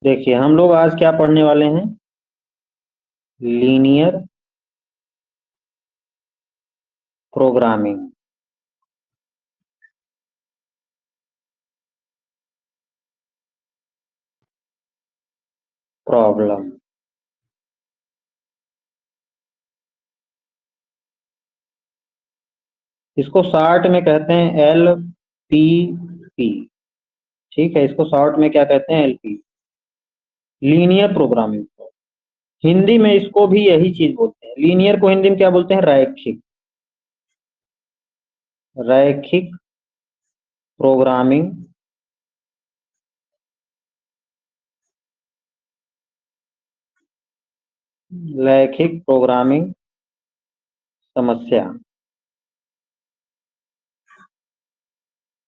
देखिए हम लोग आज क्या पढ़ने वाले हैं। Linear programming. प्रॉब्लम। इसको शॉर्ट में कहते हैं LPP। ठीक है, इसको शॉर्ट में क्या कहते हैं? LP, linear programming. हिंदी में इसको भी यही चीज बोलते हैं। लीनियर को हिंदी में क्या बोलते हैं? रैखिक। रैखिक प्रोग्रामिंग। रैखिक प्रोग्रामिंग समस्या।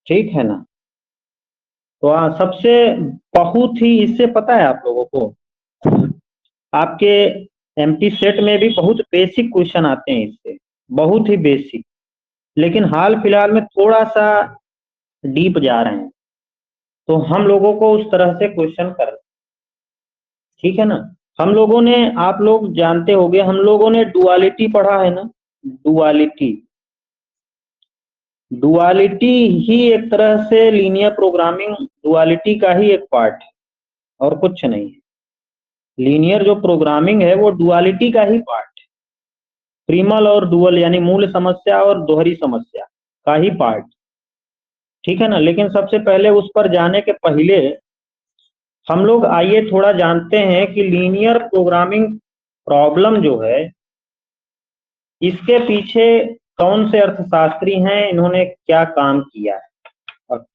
ठीक है ना? तो सबसे बहुत ही, इससे पता है आप लोगों को, आपके एमपी सेट में भी बहुत बेसिक क्वेश्चन आते हैं इससे, बहुत ही बेसिक। लेकिन हाल फिलहाल में थोड़ा सा डीप जा रहे हैं, तो हम लोगों को उस तरह से क्वेश्चन कर। ठीक है ना? हम लोगों ने, आप लोग जानते होंगे, हम लोगों ने डुअलिटी पढ़ा है ना? डुअलिटी। डुअलिटी ही एक तरह से लीनियर प्रोग्रामिंग डुअलिटी का ही एक पार्ट है, और कुछ नहीं है। लीनियर जो प्रोग्रामिंग है वो डुअलिटी का ही पार्ट है। प्रिमल और डुअल यानी मूल समस्या और दोहरी समस्या का ही पार्ट। ठीक है ना? लेकिन सबसे पहले उस पर जाने के पहले हम लोग आइए थोड़ा जानते हैं कि लीनियर प्रोग्रामिंग प्रॉब्लम जो है, इसके पीछे कौन से अर्थशास्त्री हैं, इन्होंने क्या काम किया है। और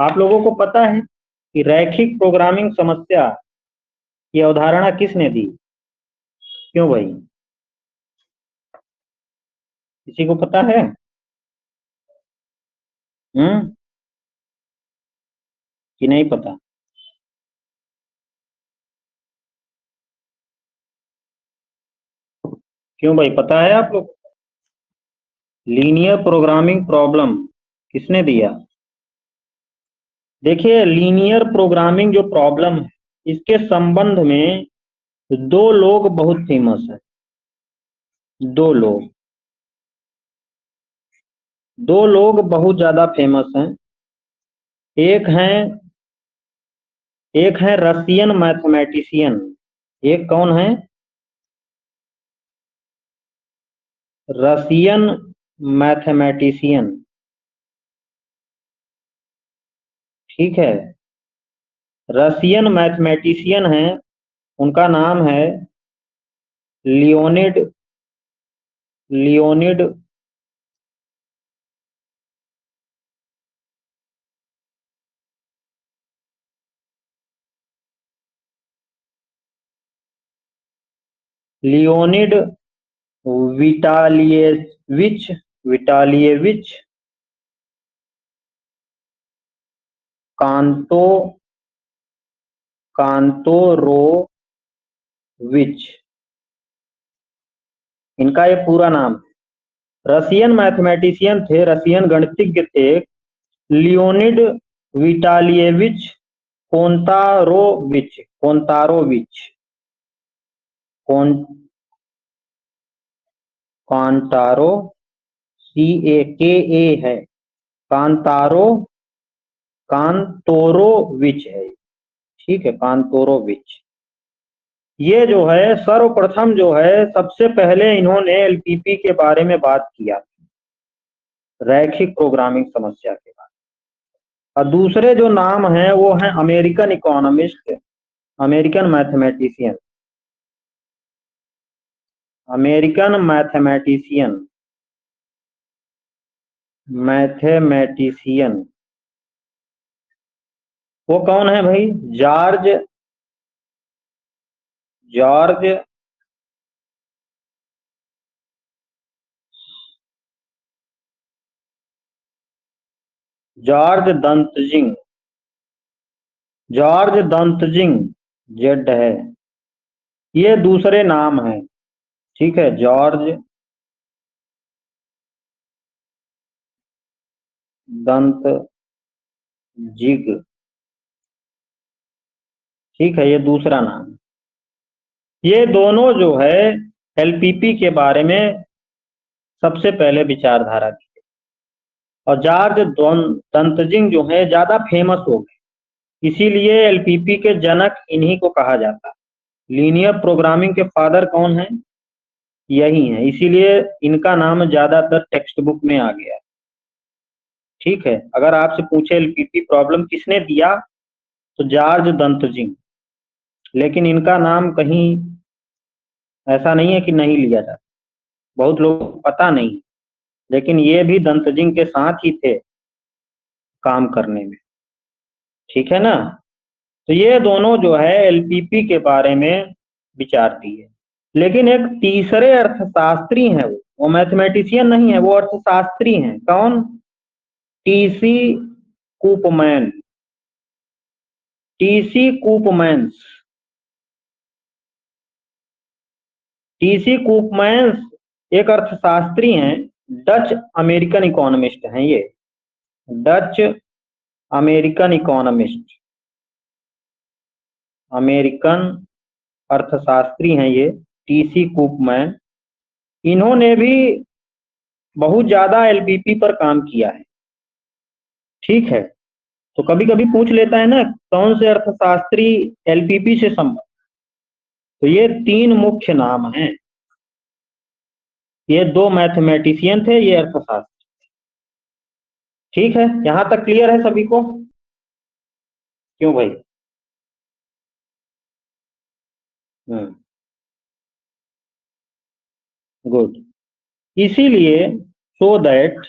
आप लोगों को पता है कि रैखिक प्रोग्रामिंग समस्या की अवधारणा किसने दी? क्यों भाई, किसी को पता है? हम्म, कि नहीं पता? क्यों भाई, पता है आप लोग? लीनियर प्रोग्रामिंग प्रॉब्लम किसने दिया? देखिए, लीनियर प्रोग्रामिंग जो प्रॉब्लम है, इसके संबंध में दो लोग बहुत फेमस हैं। दो लोग, दो लोग बहुत ज्यादा फेमस हैं। एक हैं, एक है रशियन मैथमेटिशियन। एक कौन है? Russian mathematician. ठीक है, रशियन मैथमेटिशियन है, उनका नाम है Leonid. Leonid Leonid Vitaliyevich. Vitaliyevich Kanto Kantorovich, इनका ये पूरा नाम है। रशियन मैथमेटिशियन थे, रशियन गणितज्ञ थे, लियोनिड विटालियेविच कोंतारोविच। कोंतारोविच, कोन कांटारो, CAKA है। कांतारो, कांतोरोविच है। ठीक है, कांतोरोविच। ये जो है सर्वप्रथम जो है, सबसे पहले इन्होंने LPP के बारे में बात किया, रैखिक प्रोग्रामिंग समस्या के बारे में। और दूसरे जो नाम हैं वो हैं American economist, American mathematician, American mathematician, mathematician. वो कौन है भाई? George, George, George Dantzig. George Dantzig, Z है। ये दूसरे नाम है। ठीक है, जॉर्ज दंतजिग। ठीक है, ये दूसरा नाम है। ये दोनों जो है एलपीपी के बारे में सबसे पहले विचारधारा की, और जॉर्ज दंतजिंग जो है ज्यादा फेमस हो गए, इसीलिए एलपीपी के जनक इन्हीं को कहा जाता है। लीनियर प्रोग्रामिंग के फादर कौन है? यही है, इसीलिए इनका नाम ज्यादातर टेक्स्ट बुक में आ गया है। ठीक है, अगर आपसे पूछे एलपीपी प्रॉब्लम किसने दिया, तो जॉर्ज दंतजिंग। लेकिन इनका नाम कहीं ऐसा नहीं है कि नहीं लिया जाता, बहुत लोगों को पता नहीं, लेकिन ये भी दंतजिंग के साथ ही थे काम करने में। ठीक है ना? तो ये दोनों जो है एलपीपी के बारे में विचार दिए। लेकिन एक तीसरे अर्थशास्त्री हैं, वो मैथमेटिशियन नहीं है, वो अर्थशास्त्री हैं। कौन? टीसी कूपमैन। टीसी कूपमैन्स। टीसी कूपमैन्स एक अर्थशास्त्री हैं, डच अमेरिकन इकोनॉमिस्ट हैं ये। डच अमेरिकन इकोनॉमिस्ट, अमेरिकन अर्थशास्त्री हैं ये, टीसी कूपमैन। इन्होंने भी बहुत ज्यादा एलपीपी पर काम किया है। ठीक है, तो कभी कभी पूछ लेता है ना कौन से अर्थशास्त्री एलपीपी से संबंध, तो ये तीन मुख्य नाम हैं। ये दो मैथमेटिशियन थे, ये अर्थशास्त्री। ठीक है, यहां तक क्लियर है सभी को? क्यों भाई? गुड। इसीलिए सो दैट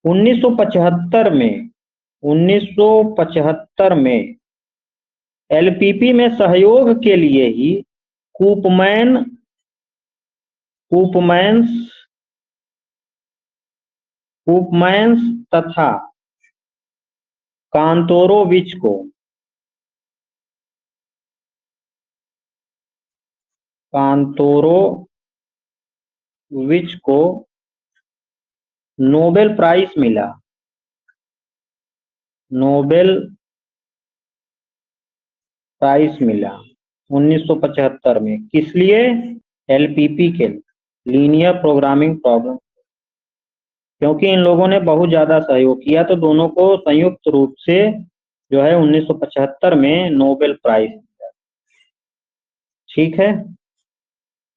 1975 में 1975 में एलपीपी में सहयोग के लिए ही कूपमैन कूपमैन्स कूपमैन्स तथा कांतोरोविच को नोबेल प्राइज मिला। नोबेल प्राइज मिला 1975 में। किस लिए? एलपीपी के लिए, लीनियर प्रोग्रामिंग प्रॉब्लम। क्योंकि इन लोगों ने बहुत ज्यादा सहयोग किया, तो दोनों को संयुक्त रूप से जो है 1975 में नोबेल प्राइज मिला। ठीक है,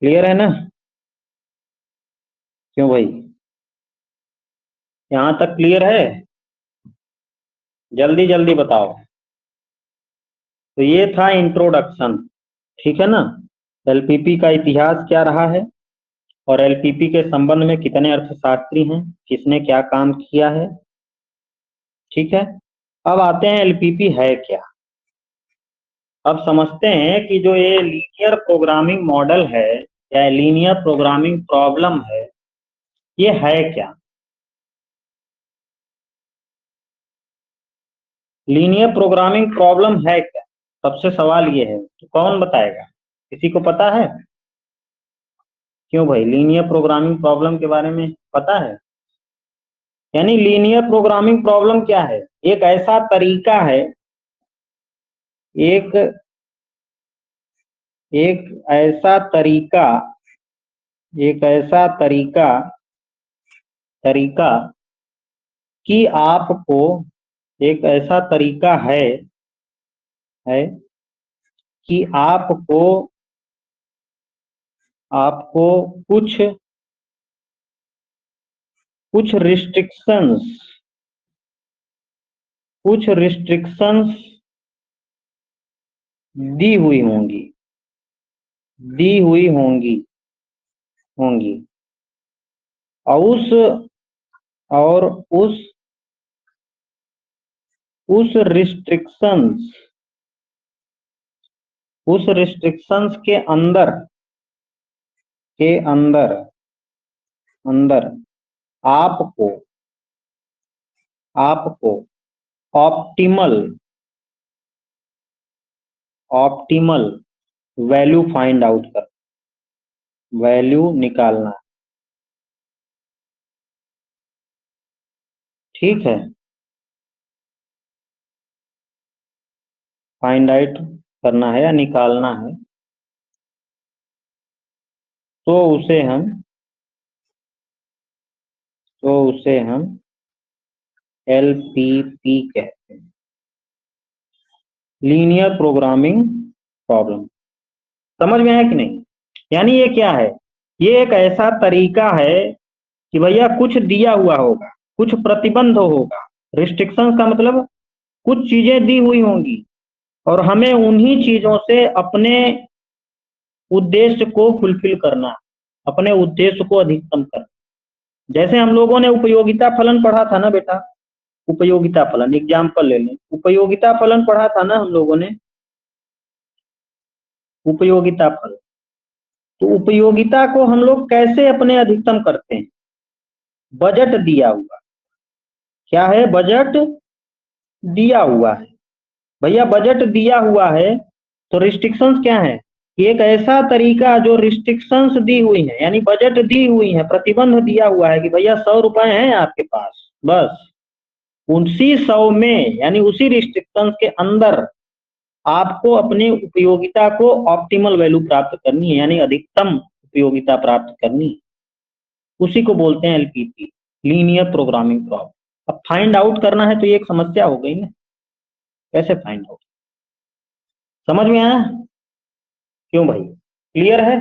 क्लियर है ना? क्यों भाई? यहां तक क्लियर है? जल्दी जल्दी बताओ। तो ये था इंट्रोडक्शन। ठीक है ना? एलपीपी का इतिहास क्या रहा है, और एलपीपी के संबंध में कितने अर्थशास्त्री हैं, किसने क्या काम किया है। ठीक है, अब आते हैं एलपीपी है क्या। अब समझते हैं कि जो ये लीनियर प्रोग्रामिंग मॉडल है या लीनियर प्रोग्रामिंग प्रॉब्लम है, ये है क्या। लीनियर प्रोग्रामिंग प्रॉब्लम है क्या, सबसे सवाल ये है, तो कौन बताएगा? किसी को पता है? क्यों भाई, लीनियर प्रोग्रामिंग प्रॉब्लम के बारे में पता है? यानी लीनियर प्रोग्रामिंग प्रॉब्लम क्या है? एक ऐसा तरीका है, एक एक ऐसा तरीका एक ऐसा तरीका कि आपको, एक ऐसा तरीका है कि आपको कुछ कुछ रिस्ट्रिक्शंस कुछ रिस्ट्रिक्शंस दी हुई होंगी दी हुई होंगी होंगी और और उस उस रिस्ट्रिक्शंस उस रिस्ट्रिक्शंस के अंदर अंदर अंदर आपको आपको optimal optimal value find out कर, वैल्यू निकालना। ठीक है, फाइंड आउट करना है या निकालना है, तो उसे हम LPP कहते हैं, लीनियर प्रोग्रामिंग प्रॉब्लम। समझ में आया कि नहीं? यानी ये क्या है, ये एक ऐसा तरीका है कि भैया कुछ दिया हुआ होगा, कुछ प्रतिबंध होगा, रिस्ट्रिक्शन का मतलब कुछ चीजें दी हुई होंगी और हमें उन्हीं चीजों से अपने उद्देश्य को फुलफिल करना, अपने उद्देश्य को अधिकतम करना। जैसे हम लोगों ने उपयोगिता फलन पढ़ा था ना बेटा, उपयोगिता फलन एग्जाम्पल ले लें, उपयोगिता फलन पढ़ा था ना हम लोगों ने, उपयोगिता फलन। तो उपयोगिता को हम लोग कैसे अपने अधिकतम करते हैं? बजट दिया हुआ, क्या है, बजट दिया हुआ है। भैया बजट दिया हुआ है तो रिस्ट्रिक्शंस क्या है, कि एक ऐसा तरीका जो रिस्ट्रिक्शंस दी हुई है, यानी बजट दी हुई है, प्रतिबंध दिया हुआ है कि भैया 100 रुपए हैं आपके पास, बस उसी 100 में यानी उसी रिस्ट्रिक्शंस के अंदर आपको अपनी उपयोगिता को ऑप्टिमल वैल्यू प्राप्त करनी है, यानी अधिकतम उपयोगिता प्राप्त करनी है। उसी को बोलते हैं LPP, लीनियर प्रोग्रामिंग प्रॉब्लम। अब फाइंड आउट करना है तो ये एक समस्या हो गई ना, कैसे फाइंड आउट? समझ में आया? क्यों भाई, क्लियर है?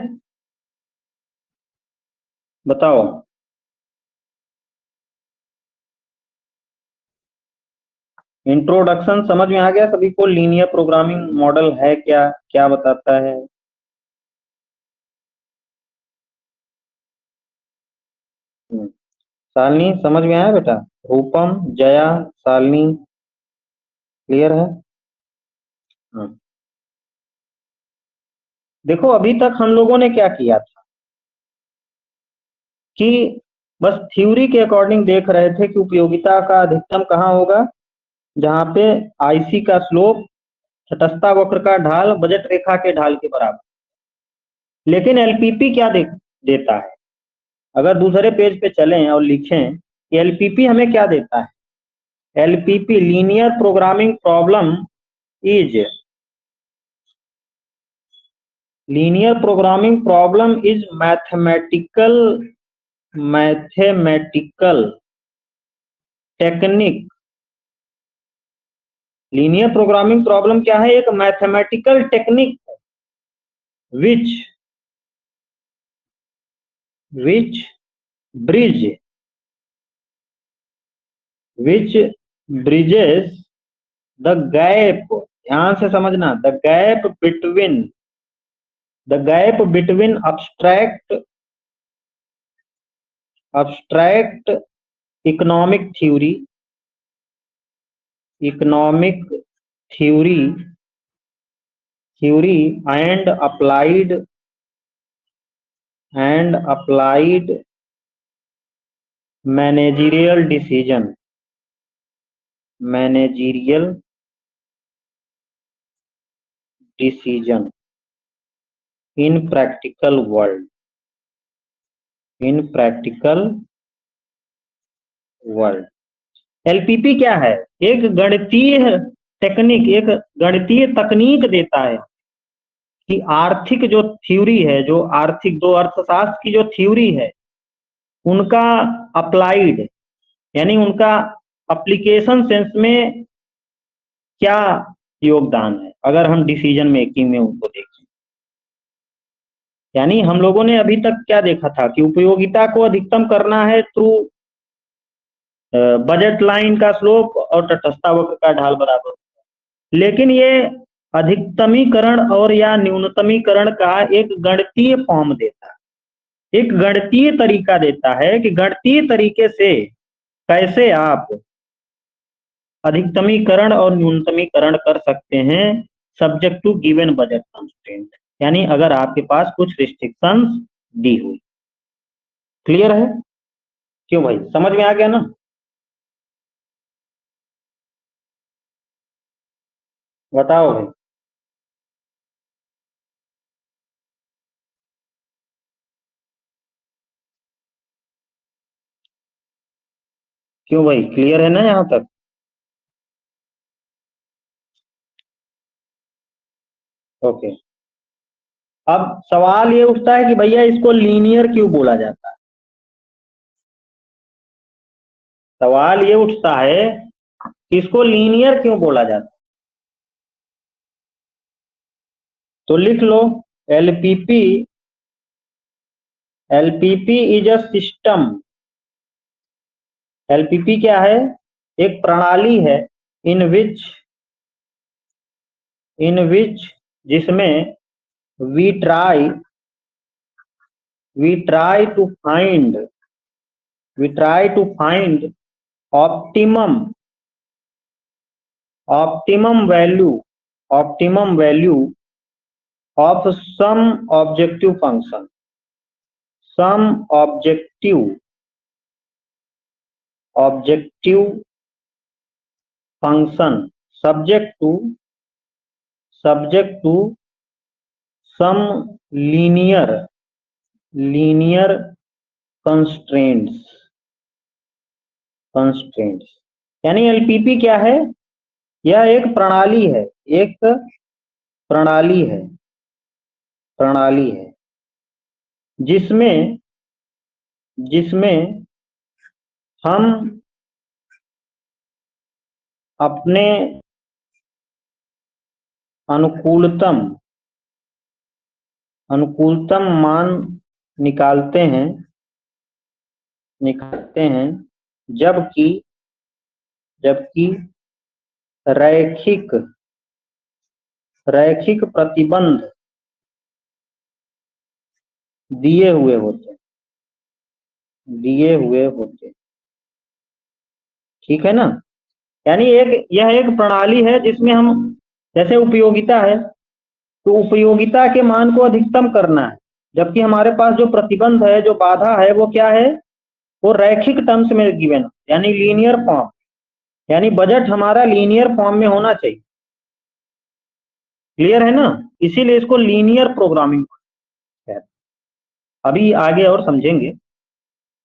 बताओ। इंट्रोडक्शन समझ में आ गया सभी को? लीनियर प्रोग्रामिंग मॉडल है क्या, क्या बताता है? शालिनी समझ में आया बेटा? रूपम, जया, शालिनी, क्लियर है? हाँ। देखो अभी तक हम लोगों ने क्या किया था कि बस थ्योरी के अकॉर्डिंग देख रहे थे कि उपयोगिता का अधिकतम कहाँ होगा, जहाँ पे IC का स्लोप तटस्थता वक्र का ढाल बजट रेखा के ढाल के बराबर। लेकिन LPP क्या देता है, अगर दूसरे पेज पे चलें और लिखें कि LPP हमें क्या देता है, LPP linear programming problem is, linear programming problem is mathematical technique. Linear programming problem क्या है, एक mathematical technique which which bridge which bridges the gap, ध्यान से समझना, the gap between abstract economic theory and applied managerial decision in practical world, LPP क्या है, एक गणितीय टेक्निक, एक गणितीय तकनीक देता है कि आर्थिक जो थ्योरी है, जो आर्थिक दो अर्थशास्त्र की जो थ्योरी है, उनका अप्लाइड यानी उनका एप्लीकेशन सेंस में क्या योगदान है, अगर हम डिसीजन मेकिंग में उनको देखें। यानी हम लोगों ने अभी तक क्या देखा था कि उपयोगिता को अधिकतम करना है थ्रू बजट लाइन का स्लोप और तटस्थता वक्र का ढाल बराबर, लेकिन ये अधिकतमीकरण और या न्यूनतमीकरण का एक गणितीय फॉर्म देता है, एक गणितीय तरीका देता है कि गणितीय तरीके से कैसे आप अधिकतमीकरण और न्यूनतमीकरण कर सकते हैं subject to given budget constraint, यानी अगर आपके पास कुछ रिस्ट्रिक्शंस दी हुई। क्लियर है? क्यों भाई, समझ में आ गया ना? बताओ भाई। क्यों भाई, क्लियर है ना यहाँ तक? ओके, अब सवाल ये उठता है कि भैया इसको लीनियर क्यों बोला जाता है। सवाल ये उठता है कि इसको लीनियर क्यों बोला जाता है। तो लिख लो, LPP, LPP is a system. LPP क्या है? एक प्रणाली है, इन विच जिसमें we try to find optimum value of some objective function, subject to some linear constraints। यानी एलपीपी क्या है? यह एक प्रणाली है, जिसमें हम अपने अनुकूलतम मान निकालते हैं जबकि रैखिक प्रतिबंध दिए हुए होते। ठीक है ना? यानी यह एक प्रणाली है जिसमें हम, जैसे उपयोगिता है, तो उपयोगिता के मान को अधिकतम करना है, जबकि हमारे पास जो प्रतिबंध है, जो बाधा है, वो क्या है? वो रैखिक टर्म्स में गिवन, यानी लीनियर फॉर्म, यानी बजट हमारा लीनियर फॉर्म में होना चाहिए। क्लियर है ना? इसीलिए इसको लीनियर प्रोग्रामिंग है। अभी आगे और समझेंगे,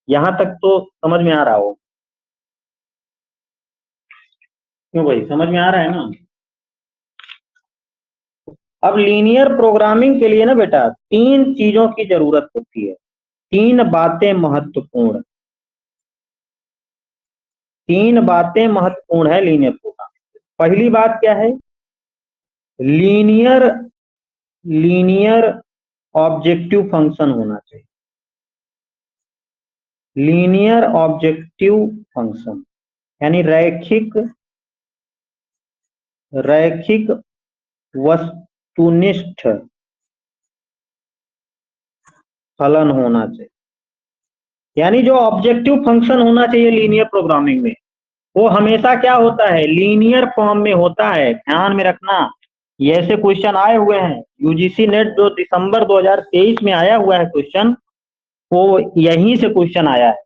यहां तक तो समझ में आ रहा हो? क्यों भाई, समझ में आ रहा है ना? अब लीनियर प्रोग्रामिंग के लिए ना बेटा 3 चीजों की जरूरत होती है। 3 बातें महत्वपूर्ण है लीनियर प्रोग्रामिंग। पहली बात क्या है? लीनियर ऑब्जेक्टिव फंक्शन होना चाहिए। लीनियर ऑब्जेक्टिव फंक्शन यानी रैखिक वस्तुनिष्ठ फलन होना चाहिए। यानी जो ऑब्जेक्टिव फंक्शन होना चाहिए लीनियर प्रोग्रामिंग में, वो हमेशा क्या होता है? लीनियर फॉर्म में होता है। ध्यान में रखना, ये ऐसे क्वेश्चन आए हुए हैं यूजीसी नेट जो दिसंबर 2023 में आया हुआ है क्वेश्चन, वो यहीं से क्वेश्चन आया है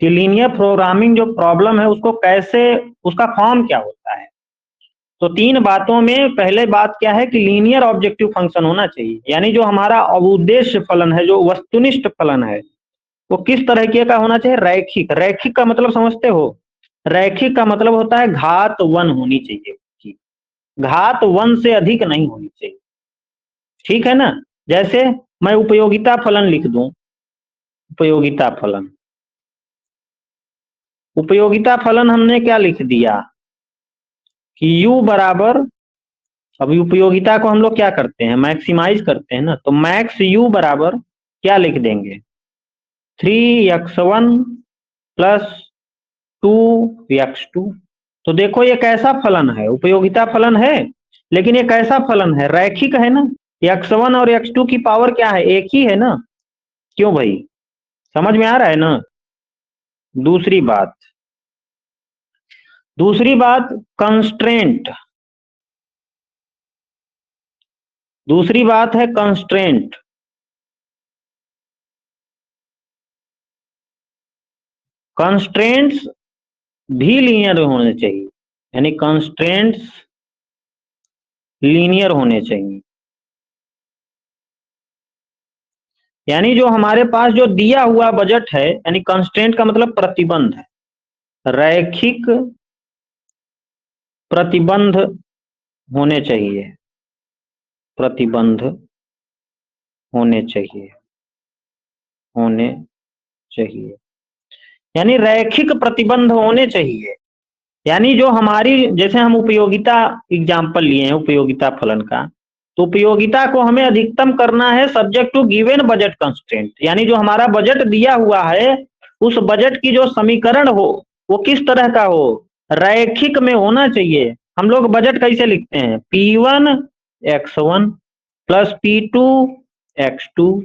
कि लीनियर प्रोग्रामिंग जो प्रॉब्लम है उसको कैसे, उसका फॉर्म क्या होता है। तो 3 बातों में पहले बात क्या है कि लीनियर ऑब्जेक्टिव फंक्शन होना चाहिए। यानी जो हमारा उद्देश्य फलन है, जो वस्तुनिष्ठ फलन है, वो किस तरह का होना चाहिए? रैखिक का मतलब समझते हो? रैखिक का मतलब होता है घात 1 होनी चाहिए, घात 1 से अधिक नहीं होनी चाहिए। ठीक है ना? जैसे मैं उपयोगिता फलन लिख दूं, उपयोगिता फलन हमने क्या लिख दिया कि u बराबर, अभी उपयोगिता को हम लोग क्या करते हैं? मैक्सिमाइज करते हैं ना, तो मैक्स u बराबर क्या लिख देंगे? 3x1 plus 2x2। तो देखो ये कैसा फलन है? उपयोगिता फलन है, लेकिन ये कैसा फलन है? रैखिक है ना। x1 और x2 की पावर क्या है? एक ही है ना। क्यों भाई, समझ में आ रहा है ना? दूसरी बात कंस्ट्रेंट, दूसरी बात है कंस्ट्रेंट। कंस्ट्रेंट्स भी लीनियर होने चाहिए, यानी कंस्ट्रेंट्स लीनियर होने चाहिए। यानी जो हमारे पास जो दिया हुआ बजट है, यानी कंस्ट्रेंट का मतलब प्रतिबंध है, रैखिक प्रतिबंध होने चाहिए। प्रतिबंध होने चाहिए, यानी रैखिक प्रतिबंध होने चाहिए। यानी जो हमारी, जैसे हम उपयोगिता एग्जाम्पल लिए हैं उपयोगिता फलन का, तो उपयोगिता को हमें अधिकतम करना है subject to given budget constraint. यानी जो हमारा बजट दिया हुआ है उस बजट की जो समीकरण हो वो किस तरह का हो, रैखिक में होना चाहिए। हम लोग बजट कैसे लिखते हैं, P1 x1 plus P2 x2,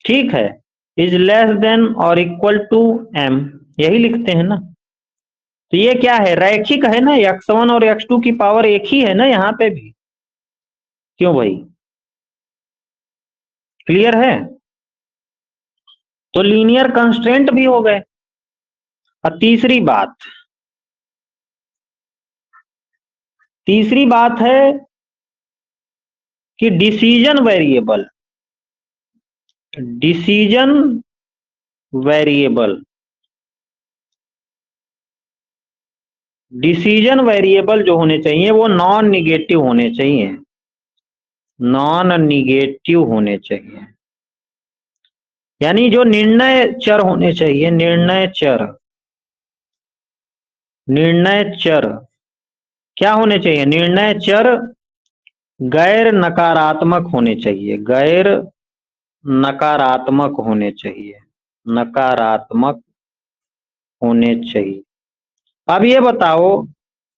ठीक है, इज लेस देन और इक्वल टू m, यही लिखते हैं ना। तो ये क्या है, रैखिक है ना, x1 और x2 की पावर एक ही है ना यहाँ पे भी। क्यों भाई, क्लियर है? तो लीनियर कंस्ट्रेंट भी हो गए। और तीसरी बात है कि डिसीजन वेरिएबल जो होने चाहिए वो नॉन निगेटिव होने चाहिए, यानी जो निर्णय चर होने चाहिए, निर्णय चर क्या होने चाहिए, निर्णय चर गैर नकारात्मक होने चाहिए, नकारात्मक होने चाहिए। अब ये बताओ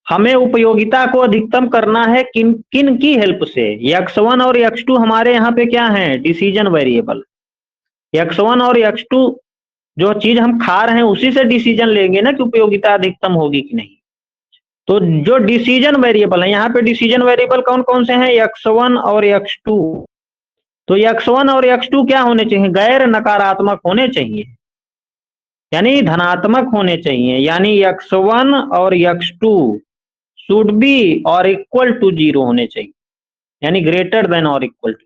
हमें उपयोगिता को अधिकतम करना है किन किन की हेल्प से, x1 और x2 हमारे यहाँ पे क्या है, डिसीजन वेरिएबल। x1 और x2 जो चीज हम खा रहे हैं उसी से डिसीजन लेंगे ना कि उपयोगिता अधिकतम होगी कि नहीं। तो जो डिसीजन वेरिएबल है, यहाँ पे डिसीजन वेरिएबल कौन कौन से हैं, x1 और x2। तो x1 और x2 क्या होने चाहिए, गैर नकारात्मक होने चाहिए, यानी धनात्मक होने चाहिए। यानी x1 और x2 शुड बी और इक्वल टू 0 होने चाहिए, यानी ग्रेटर देन और इक्वल टू।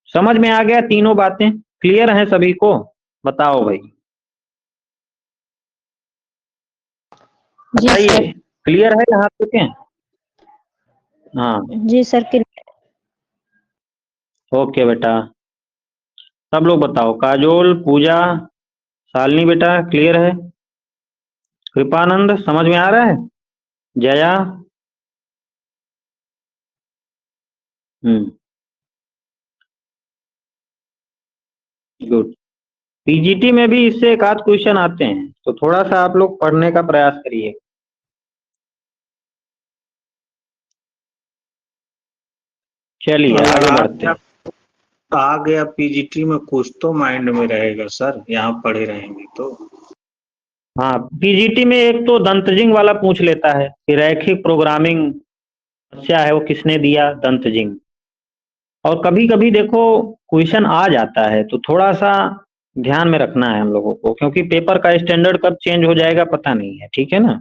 समझ में आ गया, तीनों बातें क्लियर हैं सभी को? बताओ भाई, बताइए, क्लियर है यहाँ पे क्या? हाँ जी सर। ओके बेटा, सब लोग बताओ, काजोल, पूजा, शालिनी बेटा क्लियर है? कृपानंद समझ में आ रहा है? जया, गुड। पीजीटी में भी इससे एक आध क्वेश्चन आते हैं, तो थोड़ा सा आप लोग पढ़ने का प्रयास करिए। चलिए आगे बढ़ते हैं। आ गया पीजीटी में, कुछ तो माइंड में रहेगा सर, यहाँ पढ़े रहेंगे तो। हाँ, पीजीटी में एक तो दंतजिंग वाला पूछ लेता है कि रैखिक प्रोग्रामिंग समस्या है वो किसने दिया, दंतजिंग। और कभी कभी देखो क्वेश्चन आ जाता है तो थोड़ा सा ध्यान में रखना है हम लोगों को, क्योंकि पेपर का स्टैंडर्ड कब चेंज हो जाएगा पता नहीं है, ठीक है ना।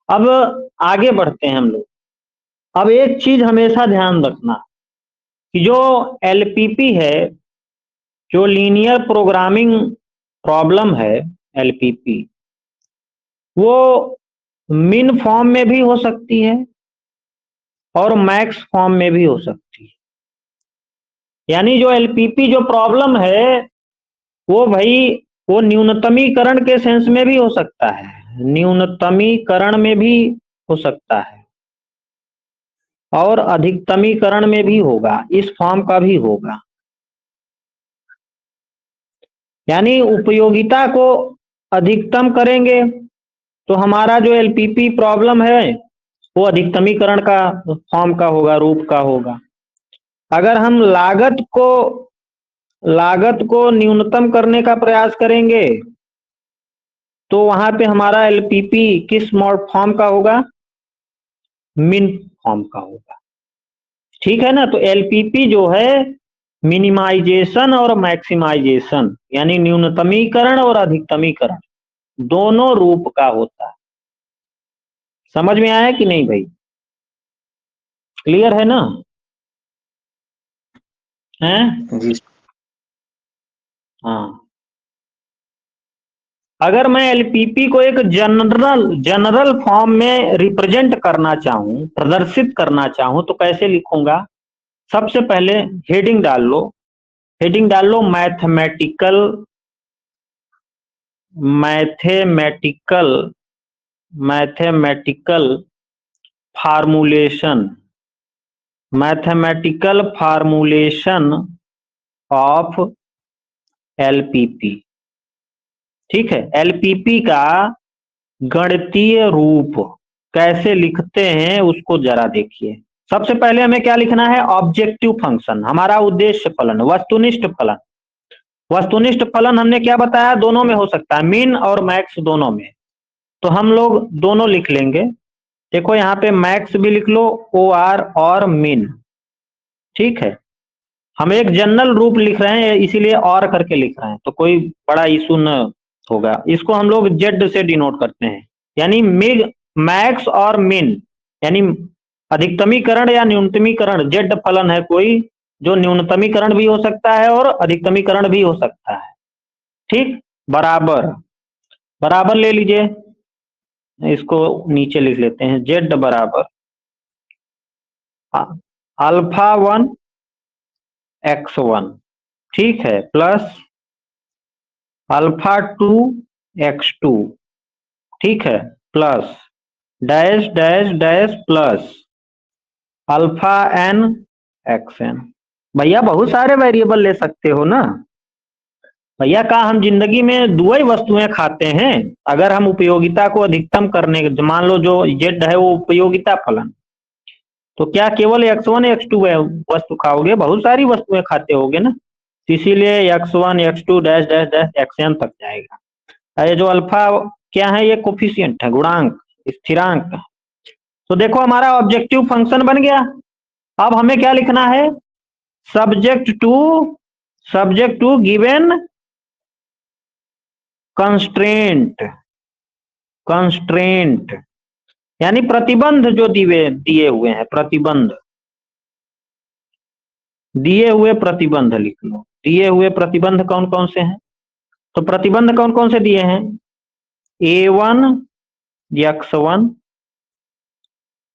अब आगे बढ़ते हैं हम लोग। अब एक चीज हमेशा ध्यान रखना कि जो एलपीपी है, जो लीनियर प्रोग्रामिंग प्रॉब्लम है, एलपीपी, वो मिन फॉर्म में भी हो सकती है और मैक्स फॉर्म में भी हो सकती है। यानी जो एलपीपी जो प्रॉब्लम है वो भाई वो न्यूनतमीकरण के सेंस में भी हो सकता है, न्यूनतमीकरण में भी हो सकता है और अधिकतमीकरण में भी होगा, इस फॉर्म का भी होगा। यानी उपयोगिता को अधिकतम करेंगे तो हमारा जो एलपीपी प्रॉब्लम है वो अधिकतमीकरण का फॉर्म का होगा, रूप का होगा। अगर हम लागत को न्यूनतम करने का प्रयास करेंगे तो वहां पे हमारा एलपीपी किस फॉर्म का होगा, मिन फॉर्म का होगा, ठीक है ना। तो एलपीपी जो है मिनिमाइजेशन और मैक्सिमाइजेशन, यानी न्यूनतमीकरण और अधिकतमीकरण दोनों रूप का होता है। समझ में आया कि नहीं भाई, क्लियर है ना? हैं? जी हाँ, अगर मैं एलपीपी को एक जनरल फॉर्म में रिप्रेजेंट करना चाहूं, प्रदर्शित करना चाहूं, तो कैसे लिखूंगा? सबसे पहले हेडिंग डाल लो, मैथमेटिकल फार्मूलेशन ऑफ एलपीपी। ठीक है, एलपीपी का गणितीय रूप कैसे लिखते हैं उसको जरा देखिए। सबसे पहले हमें क्या लिखना है? ऑब्जेक्टिव फंक्शन, हमारा उद्देश्य फलन, वस्तुनिष्ठ फलन। वस्तुनिष्ठ फलन हमने क्या बताया? दोनों में हो सकता है, मिन और मैक्स दोनों में। तो हम लोग दोनों लिख लेंगे। देखो यहाँ पे मैक्स भी लिख लो, OR और मिन। ठीक है, हम एक जनरल रूप लिख रहे हैं इसीलिए और करके लिख रहे हैं, तो कोई बड़ा इशू न होगा। इसको हम लोग जेड से डिनोट करते हैं, यानी मैक्स और मिन, यानी अधिकतमीकरण या न्यूनतमीकरण। जेड फलन है कोई जो न्यूनतमीकरण भी हो सकता है और अधिकतमीकरण भी हो सकता है। ठीक, बराबर ले लीजिए, इसको नीचे लिख लेते हैं, जेड बराबर α1 x1, ठीक है, प्लस α2 x2, ठीक है, plus dash dash dash plus αn xn। भैया बहुत सारे वेरिएबल ले सकते हो ना भैया, का हम जिंदगी में दो ही वस्तुएं खाते हैं? अगर हम उपयोगिता को अधिकतम करने, मान लो जो जेड है वो उपयोगिता फलन, तो क्या केवल x1 x2 वस्तु खाओगे? बहुत सारी वस्तुएं खाते होगे ना, इसीलिए x1 x2 dash dash dash xn तक जाएगा। ये जो अल्फा क्या है? ये कोफिशिएंट है, गुणांक, स्थिरांक। तो देखो हमारा ऑब्जेक्टिव फंक्शन बन गया। अब हमें क्या लिखना है? सब्जेक्ट टू गिवन कंस्ट्रेंट, यानी प्रतिबंध जो दिए हुए हैं, दिए हुए प्रतिबंध लिख लो। दिए हुए प्रतिबंध कौन कौन से हैं? तो प्रतिबंध कौन कौन से दिए हैं? A1 x1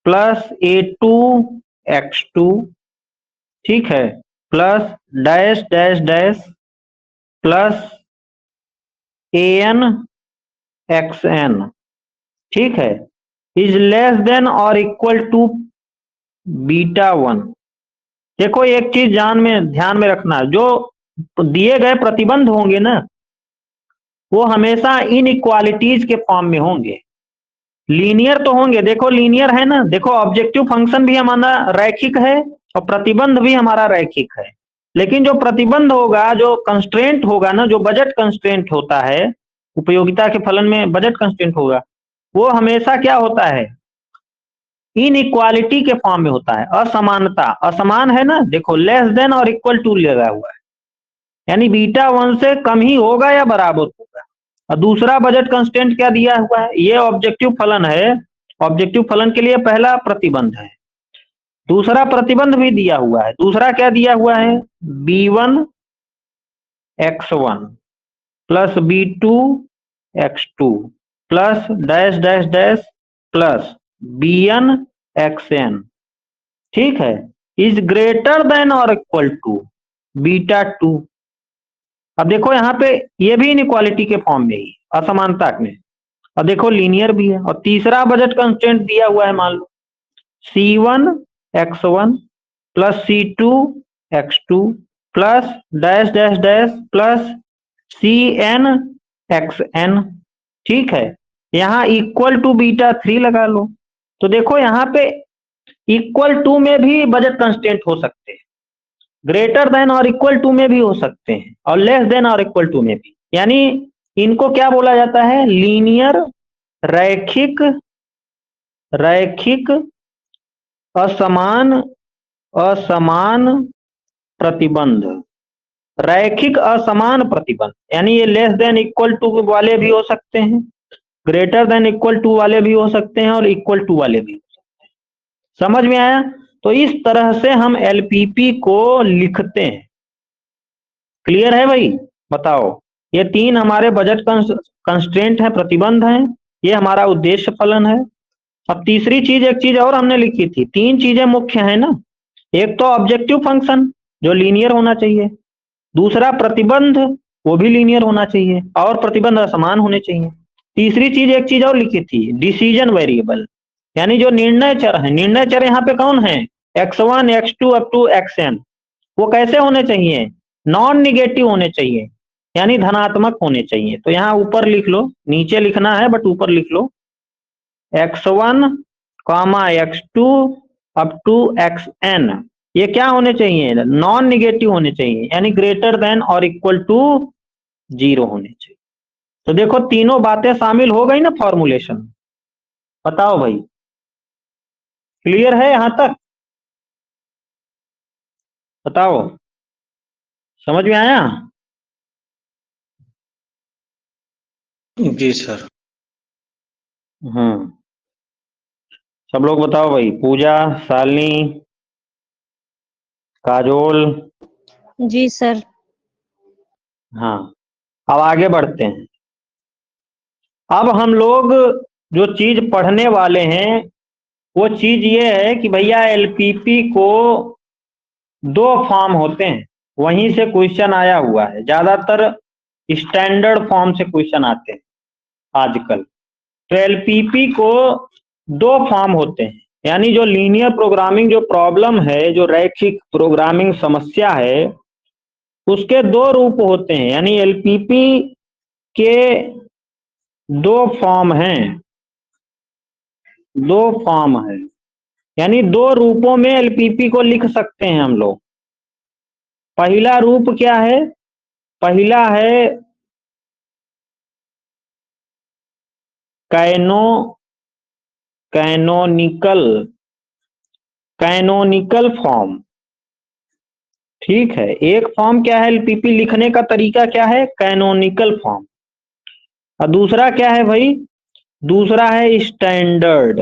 plus A2 x2, ठीक है, plus dash dash dash plus AN xn, ठीक है, इज लेस देन और इक्वल टू β1। देखो एक चीज ध्यान में रखना, जो दिए गए प्रतिबंध होंगे ना वो हमेशा इनइक्वालिटीज के फॉर्म में होंगे, लीनियर तो होंगे। देखो लीनियर है ना, देखो ऑब्जेक्टिव फंक्शन भी हमारा रैखिक है और प्रतिबंध भी हमारा रैखिक है, लेकिन जो प्रतिबंध होगा, जो कंस्ट्रेंट होगा ना, जो बजट कंस्ट्रेंट होता है, उपयोगिता के फलन में बजट कंस्ट्रेंट होगा, वो हमेशा क्या होता है? इनइक्वालिटी के फॉर्म में होता है, असमानता, असमान है ना। देखो लेस देन और इक्वल टू लगा हुआ है, यानी β1 से कम ही होगा या बराबर होगा। और दूसरा बजट कंस्टेंट क्या दिया हुआ है? ये ऑब्जेक्टिव फलन है, ऑब्जेक्टिव फलन के लिए पहला प्रतिबंध है, दूसरा प्रतिबंध भी दिया हुआ है। दूसरा क्या दिया हुआ है? B1 x1 plus B2 x2 plus dash dash dash plus BN xn, ठीक है, इज ग्रेटर देन और इक्वल टू β2। अब देखो यहाँ पे ये भी इनइक्वालिटी के फॉर्म में ही, असमानता में। अब देखो लीनियर भी है। और तीसरा बजट कंस्टेंट दिया हुआ है, मान लो C1 x1 plus C2 x2 plus dash dash dash plus CN xn, ठीक है, यहाँ इक्वल टू β3 लगा लो। तो देखो यहाँ पे इक्वल टू में भी बजट कंस्टेंट हो सकते हैं, ग्रेटर देन और इक्वल टू में भी हो सकते हैं, और लेस देन और इक्वल टू में भी। यानी इनको क्या बोला जाता है? लीनियर, रैखिक असमान प्रतिबंध, रैखिक असमान प्रतिबंध। यानी ये लेस देन इक्वल टू वाले भी हो सकते हैं, ग्रेटर देन इक्वल टू वाले भी हो सकते हैं, और इक्वल टू वाले भी हो सकते हैं। समझ में आया? तो इस तरह से हम एलपीपी को लिखते हैं। क्लियर है भाई? बताओ। ये 3 हमारे बजट कंस्ट्रेंट है, प्रतिबंध हैं, ये हमारा उद्देश्य फलन है। अब तीसरी चीज, एक चीज और हमने लिखी थी, 3 चीजें मुख्य हैं ना, एक तो ऑब्जेक्टिव फंक्शन जो लीनियर होना चाहिए, दूसरा प्रतिबंध वो भी लीनियर होना चाहिए, और प्रतिबंध असमान होने चाहिए। तीसरी चीज, एक चीज और लिखी थी, डिसीजन वेरिएबल, यानी जो निर्णय चर है, निर्णय चर यहाँ पे कौन है, x1 x2 up to xn, वो कैसे होने चाहिए, नॉन निगेटिव होने चाहिए, यानी धनात्मक होने चाहिए। तो यहाँ ऊपर लिख लो, नीचे लिखना है बट ऊपर लिख लो, x1 x2 up to xn, ये क्या होने चाहिए, नॉन निगेटिव होने चाहिए, यानी ग्रेटर देन और इक्वल टू 0 होने चाहिए। तो देखो तीनों बातें शामिल हो गई ना फॉर्मुलेशन। बताओ भाई, क्लियर है यहां तक? बताओ, समझ में आया? जी सर। सब लोग बताओ भाई, पूजा, शालिनी, काजोल। जी सर। हाँ, अब आगे बढ़ते हैं। अब हम लोग जो चीज पढ़ने वाले हैं वो चीज ये है कि भैया एलपीपी को 2 फॉर्म होते हैं, वहीं से क्वेश्चन आया हुआ है, ज्यादातर स्टैंडर्ड फॉर्म से क्वेश्चन आते हैं आजकल। तो एलपीपी को 2 फॉर्म होते हैं, यानी जो लीनियर प्रोग्रामिंग जो प्रॉब्लम है, जो रैखिक प्रोग्रामिंग समस्या है, उसके 2 रूप होते हैं, यानी एलपीपी के 2 फॉर्म हैं, 2 फॉर्म है, यानी 2 रूपों में एलपीपी को लिख सकते हैं हम लोग। पहला रूप क्या है, पहला है कैनोनिकल फॉर्म। ठीक है, एक फॉर्म क्या है एलपीपी लिखने का तरीका क्या है, कैनोनिकल फॉर्म। और दूसरा क्या है भाई, दूसरा है स्टैंडर्ड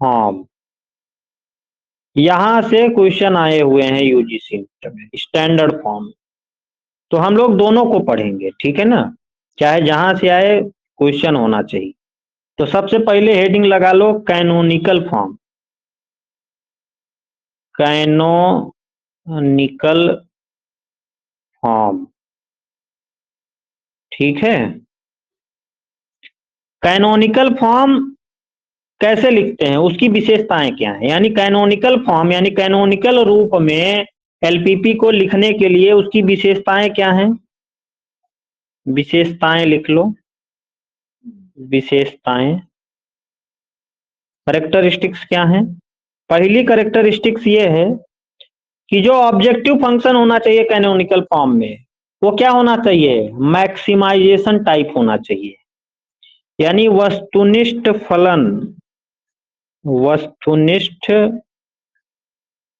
फॉर्म। यहां से क्वेश्चन आए हुए हैं यूजीसी में, स्टैंडर्ड फॉर्म। तो हम लोग दोनों को पढ़ेंगे, ठीक है ना, चाहे जहां से आए क्वेश्चन होना चाहिए। तो सबसे पहले हेडिंग लगा लो कैनोनिकल फॉर्म, कैनोनिकल फॉर्म। ठीक है, कैनोनिकल फॉर्म कैसे लिखते हैं, उसकी विशेषताएं क्या है, यानी कैनोनिकल फॉर्म यानी कैनोनिकल रूप में एलपीपी को लिखने के लिए उसकी विशेषताएं क्या हैं, विशेषताएं लिख लो, विशेषताएं, कैरेक्टरिस्टिक्स क्या हैं। पहली कैरेक्टरिस्टिक्स ये है कि जो ऑब्जेक्टिव फंक्शन होना चाहिए कैनोनिकल फॉर्म में, वो क्या होना चाहिए, मैक्सिमाइजेशन टाइप होना चाहिए, यानी वस्तुनिष्ठ फलन, वस्तुनिष्ठ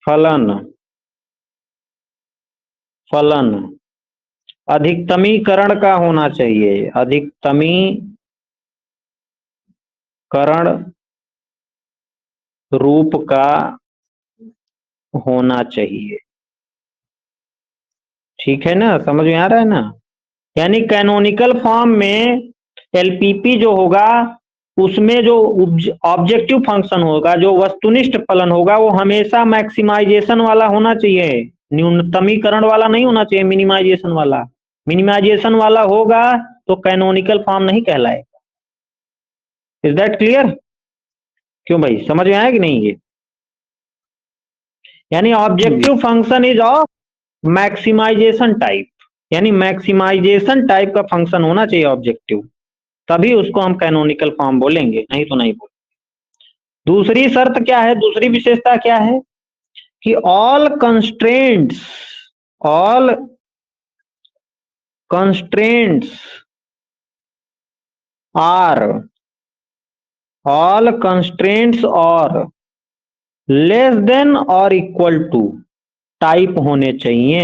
फलन, फलन अधिकतमीकरण का होना चाहिए, अधिकतमीकरण रूप का होना चाहिए। ठीक है ना, समझ में आ रहा है ना, यानी कैनोनिकल फॉर्म में एलपीपी जो होगा उसमें जो ऑब्जेक्टिव फंक्शन होगा, जो वस्तुनिष्ठ फलन होगा, वो हमेशा मैक्सिमाइजेशन वाला होना चाहिए, न्यूनतमीकरण वाला नहीं होना चाहिए, मिनिमाइजेशन वाला। मिनिमाइजेशन वाला होगा तो कैनोनिकल फॉर्म नहीं कहलाएगा। Is that clear? क्यों भाई, समझ में आया कि नहीं ये? यानी objective function is of maximisation type, यानी मैक्सिमाइजेशन टाइप का फंक्शन होना चाहिए ऑब्जेक्टिव, तभी उसको हम कैनोनिकल फॉर्म बोलेंगे, नहीं तो नहीं बोलेंगे। दूसरी शर्त क्या है, दूसरी विशेषता क्या है कि ऑल कंस्ट्रेंट्स और लेस देन और इक्वल टू टाइप होने चाहिए।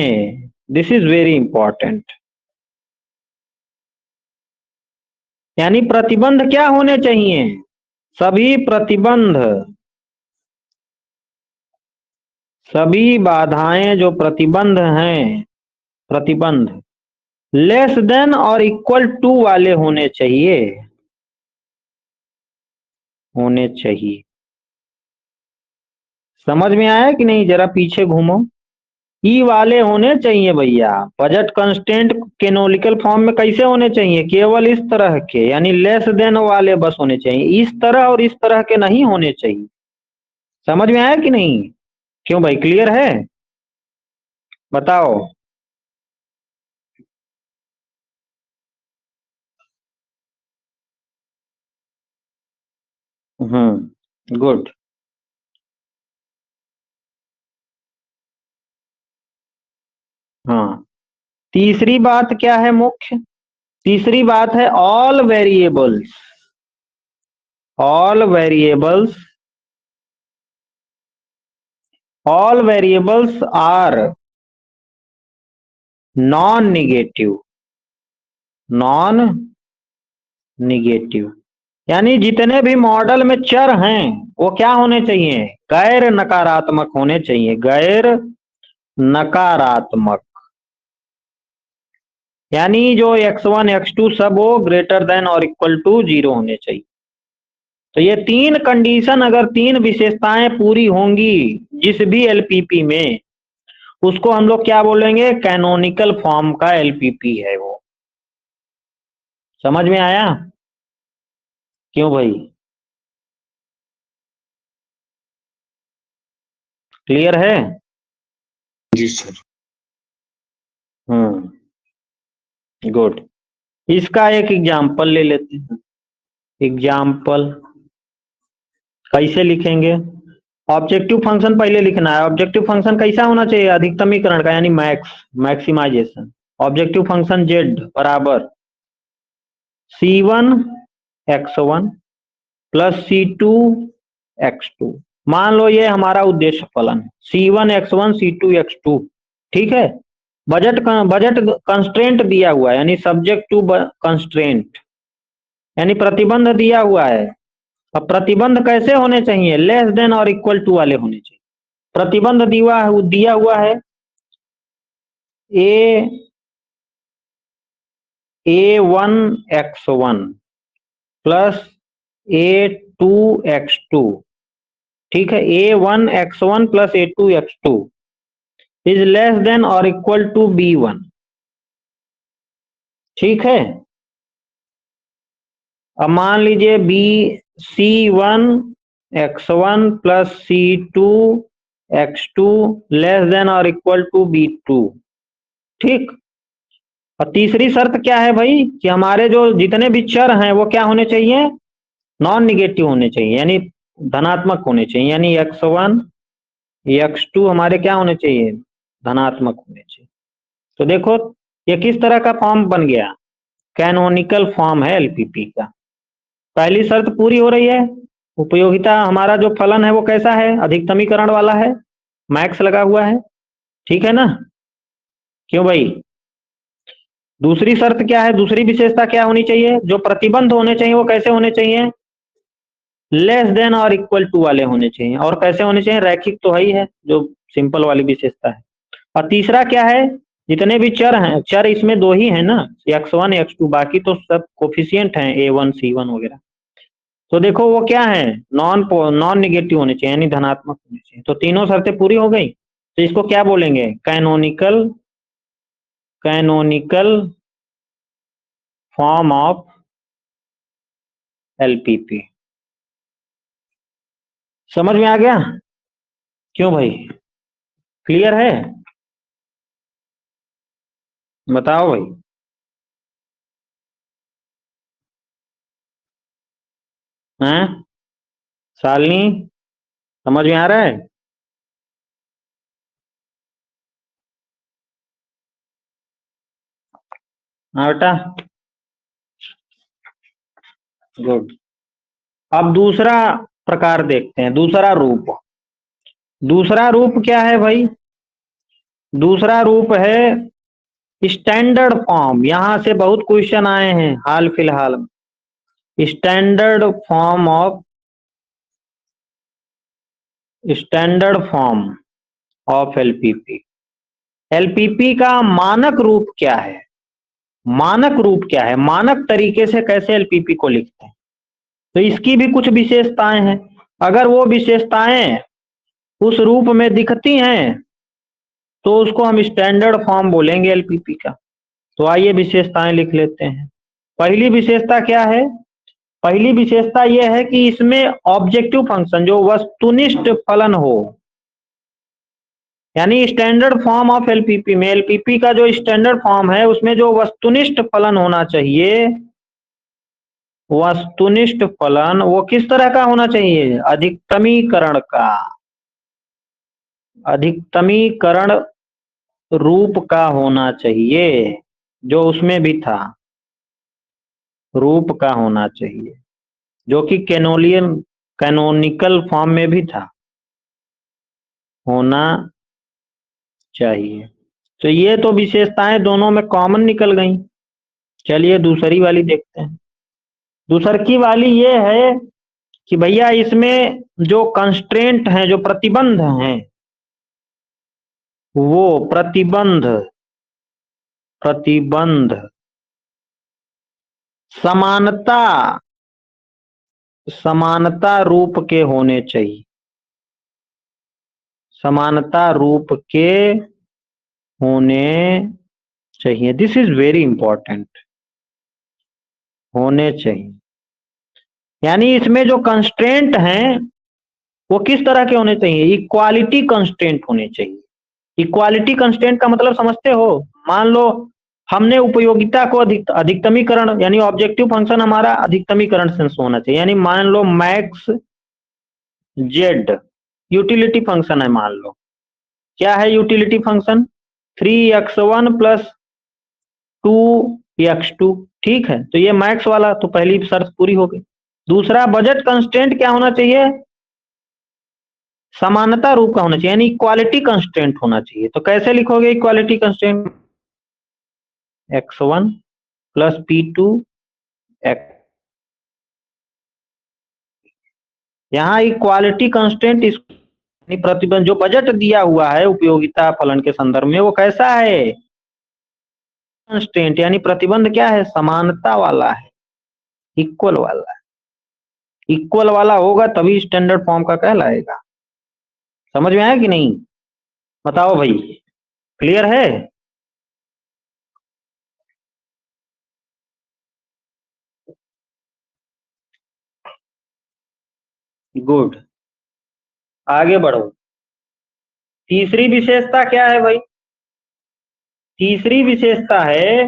दिस इज वेरी इंपॉर्टेंट, यानी प्रतिबंध क्या होने चाहिए, सभी प्रतिबंध सभी बाधाएं जो प्रतिबंध हैं, प्रतिबंध लेस देन और इक्वल टू वाले होने चाहिए, होने चाहिए। समझ में आया कि नहीं? जरा पीछे घूमो। ई वाले होने चाहिए भैया। बजट कंस्टेंट कैनोनिकल फॉर्म में कैसे होने चाहिए? केवल इस तरह के, यानी लेस देन वाले बस होने चाहिए, इस तरह और इस तरह के नहीं होने चाहिए। समझ में आया कि नहीं? क्यों भाई, क्लियर है? बताओ। गुड। हाँ, तीसरी बात क्या है मुख्य? तीसरी बात है all variables, all variables, all variables are non negative, non negative, यानी जितने भी मॉडल में चर हैं वो क्या होने चाहिए? गैर नकारात्मक होने चाहिए, गैर नकारात्मक। यानी जो x1 x2 सब वो ग्रेटर देन और इक्वल टू 0 होने चाहिए। तो ये तीन कंडीशन, अगर तीन विशेषताएं पूरी होंगी जिस भी एलपीपी में, उसको हम लोग क्या बोलेंगे? कैनोनिकल फॉर्म का एलपीपी है वो। समझ में आया? क्यों भाई, क्लियर है? जी सर। गुड। इसका एक एग्जाम्पल ले लेते हैं। एग्जाम्पल कैसे लिखेंगे? ऑब्जेक्टिव फंक्शन पहले लिखना है। ऑब्जेक्टिव फंक्शन कैसा होना चाहिए? अधिकतमीकरण का, यानी max, maximisation. Objective function z बराबर c1 x1 plus c2 x2। मान लो ये हमारा उद्देश्य फलन है, c1 x1 c2 x2। ठीक है। बजट कंस्ट्रेंट दिया हुआ है, यानी सब्जेक्ट टू कंस्ट्रेंट, यानी प्रतिबंध दिया हुआ है। अब प्रतिबंध कैसे होने चाहिए? लेस देन और इक्वल टू वाले होने चाहिए। प्रतिबंध दिया हुआ है a1 x1 plus a2 x2। ठीक है, a1 x1 plus a2 x2 is less than और इक्वल टू b1। ठीक है। अब मान लीजिए c1 x1 plus c2 x2 less than और इक्वल टू b2। ठीक। और तीसरी शर्त क्या है भाई? कि हमारे जो जितने भी चर हैं वो क्या होने चाहिए? नॉन निगेटिव होने चाहिए, यानी धनात्मक होने चाहिए। यानी x1 x2 हमारे क्या होने चाहिए? धनात्मक होने चाहिए। तो देखो ये किस तरह का फॉर्म बन गया? कैनोनिकल फॉर्म है एलपीपी का। पहली शर्त पूरी हो रही है। उपयोगिता, हमारा जो फलन है वो कैसा है? अधिकतमीकरण वाला है, मैक्स लगा हुआ है। ठीक है ना? क्यों भाई? दूसरी शर्त क्या है? दूसरी विशेषता क्या होनी चाहिए? जो प्रतिबंध होने चाहिए वो कैसे होने चाहिए? लेस देन और इक्वल टू वाले होने चाहिए। और कैसे होने चाहिए? रैखिक तो है ही है, जो सिंपल वाली विशेषता है। और तीसरा क्या है? जितने भी चर हैं, चर इसमें दो ही है ना, x1 x2, बाकी तो सब कोफिशिएंट हैं, a1 c1 वगैरह। तो देखो वो क्या है? नॉन निगेटिव होने चाहिए, यानी धनात्मक होने चाहिए। तो तीनों शर्तें पूरी हो गई। तो इसको क्या बोलेंगे? Canonical, canonical form of LPP. समझ में आ गया? क्यों भाई, क्लियर है? बताओ भाई। हैं शालिनी, समझ में आ रहा है? हाँ बेटा, गुड। अब दूसरा प्रकार देखते हैं, दूसरा रूप। दूसरा रूप क्या है भाई? दूसरा रूप है स्टैंडर्ड फॉर्म। यहां से बहुत क्वेश्चन आए हैं हाल फिलहाल में। Standard form of, standard form of LPP. LPP का मानक रूप क्या है? मानक रूप क्या है? मानक तरीके से कैसे एलपीपी को लिखते हैं? तो इसकी भी कुछ विशेषताएं हैं। अगर वो विशेषताएं उस रूप में दिखती हैं तो उसको हम स्टैंडर्ड फॉर्म बोलेंगे एलपीपी का। तो आइए विशेषताएं लिख लेते हैं। पहली विशेषता क्या है? पहली विशेषता यह है कि इसमें ऑब्जेक्टिव फंक्शन जो वस्तुनिष्ठ फलन हो, यानी स्टैंडर्ड फॉर्म ऑफ एलपीपी में एलपीपी का जो स्टैंडर्ड फॉर्म है उसमें जो वस्तुनिष्ठ फलन होना चाहिए, वस्तुनिष्ठ फलन वो किस तरह का होना चाहिए? अधिकतमीकरण का, अधिकतमीकरण रूप का होना चाहिए, जो उसमें भी था, रूप का होना चाहिए, जो कि कैनोनिकल फॉर्म में भी था, होना चाहिए। तो ये तो विशेषताएं दोनों में कॉमन निकल गई। चलिए दूसरी वाली देखते हैं। दूसरी वाली ये है कि भैया इसमें जो कंस्ट्रेंट हैं, जो प्रतिबंध हैं, वो प्रतिबंध समानता रूप के होने चाहिए, समानता रूप के होने चाहिए। दिस इज वेरी इंपॉर्टेंट, होने चाहिए। यानी इसमें जो कंस्ट्रेंट हैं वो किस तरह के होने चाहिए? इक्वालिटी कंस्ट्रेंट होने चाहिए। इक्वालिटी कंस्ट्रेंट का मतलब समझते हो? मान लो हमने उपयोगिता को अधिकतमीकरण, यानी ऑब्जेक्टिव फंक्शन हमारा अधिकतमीकरण से होना चाहिए। यानी मान लो मैक्स जेड यूटिलिटी फंक्शन है। मान लो क्या है utility function? 3x1 plus 2x2, ठीक है। तो ये मैक्स वाला, तो पहली शर्त पूरी हो गई। दूसरा, बजट कंस्ट्रेंट क्या होना चाहिए? समानता रूप का होना चाहिए, यानी इक्वालिटी कंस्ट्रेंट होना चाहिए। तो कैसे लिखोगे equality constraint? x1 plus p2 x। यहाँ इक्वालिटी कंस्ट्रेंट इस प्रतिबंध जो बजट दिया हुआ है उपयोगिता फलन के संदर्भ में, वो कैसा है? कंस्ट्रेंट, यानी प्रतिबंध क्या है? समानता वाला है, इक्वल वाला है। इक्वल वाला होगा तभी स्टैंडर्ड फॉर्म का कहलाएगा। समझ में आया कि नहीं? बताओ भाई, क्लियर है? गुड, आगे बढ़ो। तीसरी विशेषता क्या है भाई? तीसरी विशेषता है